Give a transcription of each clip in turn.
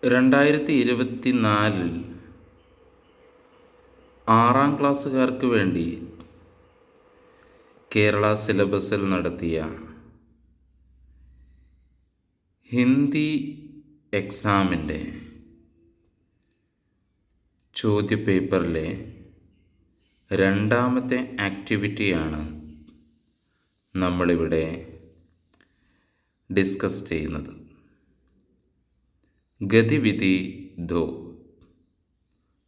2024 6ാം ക്ലാസ്സുകാർക്ക് വേണ്ടി കേരള സിലബസിൽ നടത്തിയ ഹിന്ദി എക്സാമിൻ്റെ ചോദ്യപേപ്പറിലെ രണ്ടാമത്തെ ആക്ടിവിറ്റിയാണ് നമ്മളിവിടെ ഡിസ്കസ് ചെയ്യുന്നത്. गतिविधि 2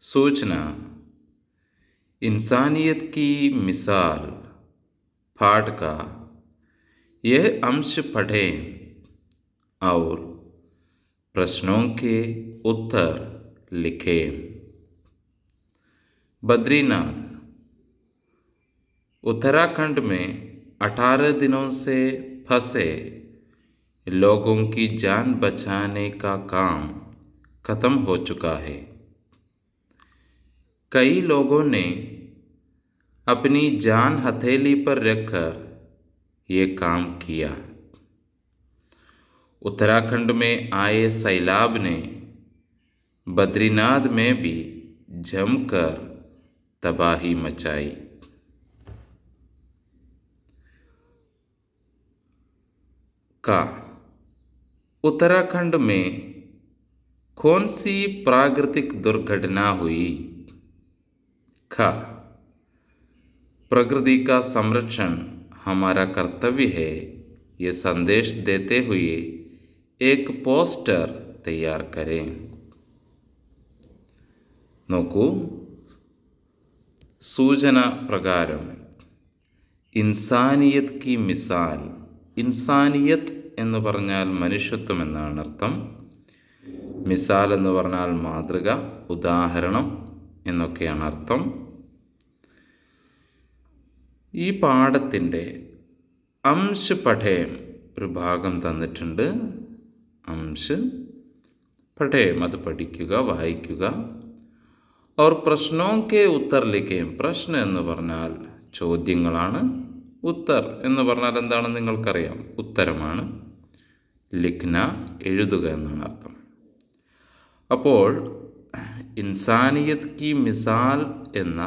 सूचना इंसानियत की मिसाल पाठ का यह अंश पढ़ें और प्रश्नों के उत्तर लिखें. बद्रीनाथ उत्तराखंड में 18 दिनों से फंसे लोगों की जान बचाने का काम खत्म हो चुका है. कई लोगों ने अपनी जान हथेली पर रखकर ये काम किया. उत्तराखंड में आए सैलाब ने बद्रीनाथ में भी जमकर तबाही मचाई. का उत्तराखंड में कौन सी प्राकृतिक दुर्घटना हुई? ख प्रकृति का संरक्षण हमारा कर्तव्य है. ये संदेश देते हुए एक पोस्टर तैयार करें. നോക്കൂ, സൂചന പ്രകാരം ഇൻസാനിയത്ത് കി മിസാൽ. ഇൻസാനിയത്ത് എന്ന് പറഞ്ഞാൽ മനുഷ്യത്വം എന്നാണ് അർത്ഥം. മിസാൽ എന്ന് പറഞ്ഞാൽ മാതൃക, ഉദാഹരണം എന്നൊക്കെയാണ് അർത്ഥം. ഈ പാഠത്തിൻ്റെ അംശ് പഠേം ഒരു ഭാഗം തന്നിട്ടുണ്ട്. അംശ് പഠേം അത് പഠിക്കുക, വായിക്കുക. और प्रश्नों के उत्तर लिखें. പ്രശ്ന എന്ന് പറഞ്ഞാൽ ചോദ്യങ്ങളാണ്. ഉത്തർ എന്ന് പറഞ്ഞാൽ എന്താണെന്ന് നിങ്ങൾക്കറിയാം, ഉത്തരമാണ്. ലിഖ്ന എഴുതുക എന്നാണ് അർത്ഥം. അപ്പോൾ ഇൻസാനിയത്ത് കി മിസാൽ എന്ന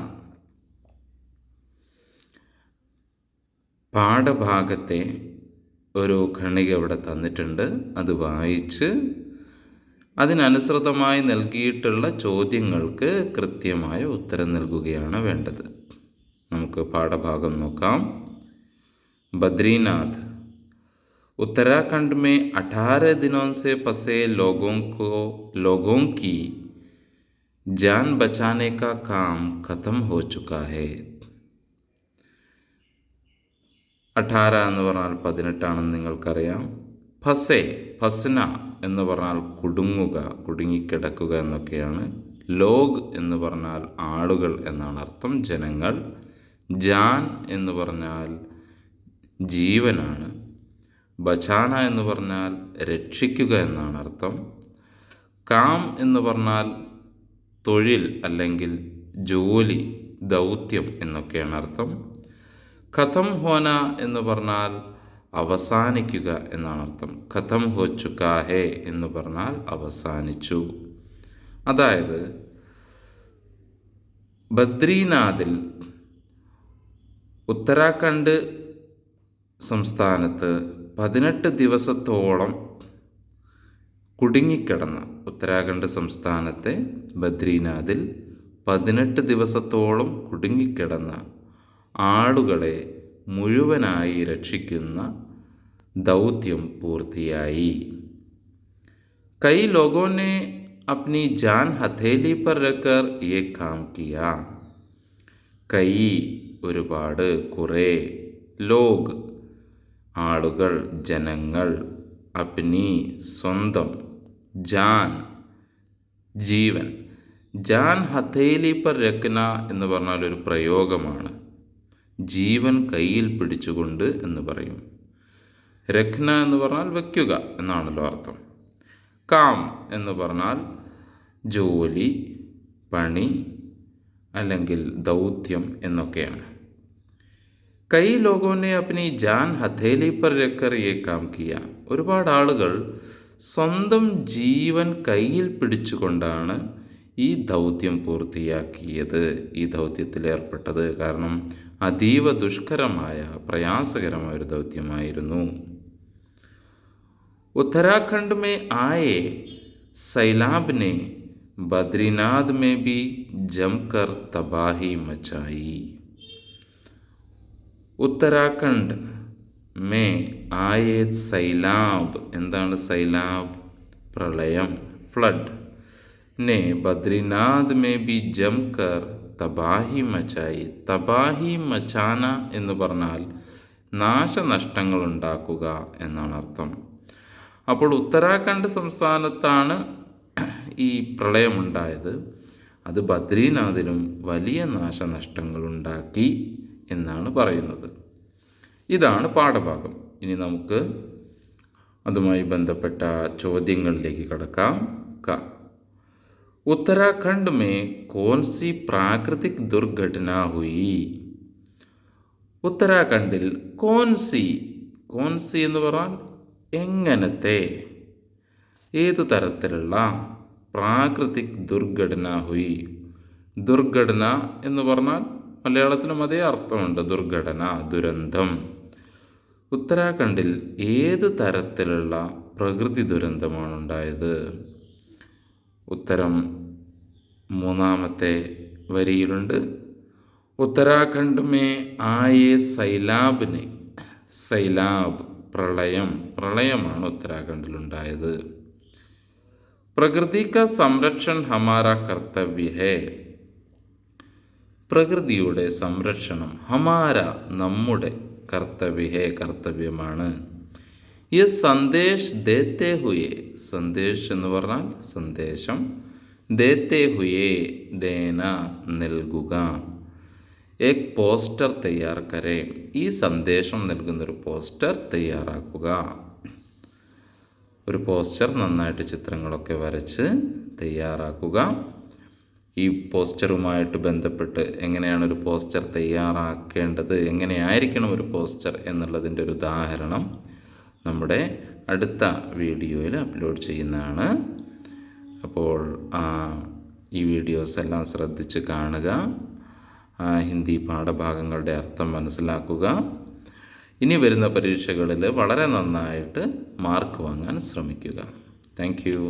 പാഠഭാഗത്തെ ഒരു ഖണ്ഡിക ഇവിടെ തന്നിട്ടുണ്ട്. അത് വായിച്ച് അതിനനുസൃതമായി നൽകിയിട്ടുള്ള ചോദ്യങ്ങൾക്ക് കൃത്യമായ ഉത്തരം നൽകുകയാണ് വേണ്ടത്. നമുക്ക് പാഠഭാഗം നോക്കാം. बद्रीनाथ उत्तराखंड में 18 दिनों से फंसे लोगों की जान बचाने का काम खत्म हो चुका है. 18 എന്ന് പറഞ്ഞാൽ 18 ആണെന്ന് നിങ്ങൾക്കറിയാം. ഫസ്ന എന്ന് പറഞ്ഞാൽ കുടുങ്ങുക, കുടുങ്ങിക്കിടക്കുക എന്നൊക്കെയാണ്. ലോഗ് എന്ന് പറഞ്ഞാൽ ആളുകൾ എന്നാണ് അർത്ഥം, ജനങ്ങൾ. ജാൻ എന്ന് പറഞ്ഞാൽ ജീവനാണ്. ബച്ചാന എന്ന് പറഞ്ഞാൽ രക്ഷിക്കുക എന്നാണ് അർത്ഥം. കാം എന്ന് പറഞ്ഞാൽ തൊഴിൽ അല്ലെങ്കിൽ ജോലി, ദൗത്യം എന്നൊക്കെയാണ് അർത്ഥം. ഖതം ഹോന എന്ന് പറഞ്ഞാൽ അവസാനിക്കുക എന്നാണ് അർത്ഥം. ഖതം ഹോ ചുക്കാ ഹേ എന്ന് പറഞ്ഞാൽ അവസാനിച്ചു. അതായത് ബദ്രീനാഥിൽ ഉത്തരാഖണ്ഡ് സംസ്ഥാനത്ത് 18 ദിവസത്തോളം കുടുങ്ങിക്കിടന്ന, ഉത്തരാഖണ്ഡ് സംസ്ഥാനത്തെ ബദ്രീനാഥിൽ 18 ദിവസത്തോളം കുടുങ്ങിക്കിടന്ന ആളുകളെ മുഴുവനായി രക്ഷിക്കുന്ന ദൗത്യം പൂർത്തിയായി. കൈ ലോഗോ ने अपनी जान हथेली पर रखकर ये काम किया. കൈ ഒരുപാട്, കുറേ, ലോഗ് ആളുകൾ, ജനങ്ങൾ, അപ്നി സ്വന്തം, ജാൻ ജീവൻ. ജാൻ ഹഥേലി പർ രഖ്ന എന്ന് പറഞ്ഞാൽ ഒരു പ്രയോഗമാണ്. ജീവൻ കയ്യിൽ പിടിച്ചുകൊണ്ട് എന്ന് പറയും. രഖ്ന എന്ന് പറഞ്ഞാൽ വയ്ക്കുക എന്നാണല്ലോ അർത്ഥം. കാം എന്ന് പറഞ്ഞാൽ ജോലി, പണി അല്ലെങ്കിൽ ദൗത്യം എന്നൊക്കെയാണ്. കൈ ലോഗോനെ അപ്നി ജാൻ ഹഥേലി പർ രഖ്കർ യേ കാം കിയ. ഒരുപാട് ആളുകൾ സ്വന്തം ജീവൻ കയ്യിൽ പിടിച്ചുകൊണ്ടാണ് ഈ ദൗത്യം പൂർത്തിയാക്കിയത്, ഈ ദൗത്യത്തിൽ ഏർപ്പെട്ടത്. കാരണം അതീവ ദുഷ്കരമായ പ്രയാസകരമായ ഒരു ദൗത്യമായിരുന്നു. उत्तराखंड में आए सैलाब ने बद्रीनाथ में भी जमकर तबाही मचाई. ഉത്തരാഖണ്ഡ് മേ ആയേ സൈലാബ്, എന്താണ് സൈലാബ്? പ്രളയം, ഫ്ലഡ്. നെ ബദ്രിനാഥ് മേ ബി ജംകർ തബാഹി മച്ചായി. തബാഹി മച്ചാന എന്ന് പറഞ്ഞാൽ നാശനഷ്ടങ്ങൾ ഉണ്ടാക്കുക എന്നാണ് അർത്ഥം. അപ്പോൾ ഉത്തരാഖണ്ഡ് സംസ്ഥാനത്താണ് ഈ പ്രളയമുണ്ടായത്. അത് ബദ്രീനാഥിലും വലിയ നാശനഷ്ടങ്ങളുണ്ടാക്കി എന്നാണ് പറയുന്നത്. ഇതാണ് പാഠഭാഗം. ഇനി നമുക്ക് അതുമായി ബന്ധപ്പെട്ട ചോദ്യങ്ങളിലേക്ക് കടക്കാം. ഉത്തരാഖണ്ഡ് മേ കോൺസി പ്രാകൃതിക് ദുർഘടന ഹുയി? ഉത്തരാഖണ്ഡിൽ കോൺസി, കോൺസി എന്ന് പറഞ്ഞാൽ എങ്ങനത്തെ, ഏതു തരത്തിലുള്ള, പ്രാകൃതിക് ദുർഘടന ഹുയി. ദുർഘടന എന്ന് പറഞ്ഞാൽ മലയാളത്തിലും അതേ അർത്ഥമുണ്ട്, ദുർഘടന, ദുരന്തം. ഉത്തരാഖണ്ഡിൽ ഏത് തരത്തിലുള്ള പ്രകൃതി ദുരന്തമാണ് ഉണ്ടായത്? ഉത്തരം മൂന്നാമത്തെ വരിയിലുണ്ട്. ഉത്തരാഖണ്ഡ് മേ ആയേ സൈലാബിന്, സൈലാബ് പ്രളയം, പ്രളയമാണ് ഉത്തരാഖണ്ഡിലുണ്ടായത്. പ്രകൃതി കാ സംരക്ഷൺ ഹമാരാ കർത്തവ്യ ഹേ. പ്രകൃതിയുടെ സംരക്ഷണം ഹമാര നമ്മുടെ, കർത്തവ്യ ഹേ കർത്തവ്യമാണ്. ഈ സന്ദേശ് ദേത്തെ ഹുയേ, സന്ദേശ് എന്ന് പറഞ്ഞാൽ സന്ദേശം, ദേത്തെ ഹുയേ ദേന നൽകുക. एक പോസ്റ്റർ തയ്യാർ കരേ, ഈ സന്ദേശം നൽകുന്നൊരു പോസ്റ്റർ തയ്യാറാക്കുക. ഒരു പോസ്റ്റർ നന്നായിട്ട് ചിത്രങ്ങളൊക്കെ വരച്ച് തയ്യാറാക്കുക. ഈ പോസ്റ്ററുമായിട്ട് ബന്ധപ്പെട്ട് എങ്ങനെയാണ് ഒരു പോസ്റ്റർ തയ്യാറാക്കേണ്ടത്, എങ്ങനെയായിരിക്കണം ഒരു പോസ്റ്റർ എന്നുള്ളതിൻ്റെ ഒരു ഉദാഹരണം നമ്മുടെ അടുത്ത വീഡിയോയിൽ അപ്ലോഡ് ചെയ്യുന്നതാണ്. അപ്പോൾ ഈ വീഡിയോസ് എല്ലാം ശ്രദ്ധിച്ച് കാണുക. ഹിന്ദി പാഠഭാഗങ്ങളുടെ അർത്ഥം മനസ്സിലാക്കുക. ഇനി വരുന്ന പരീക്ഷകളിൽ വളരെ നന്നായിട്ട് മാർക്ക് വാങ്ങാൻ ശ്രമിക്കുക. Thank you.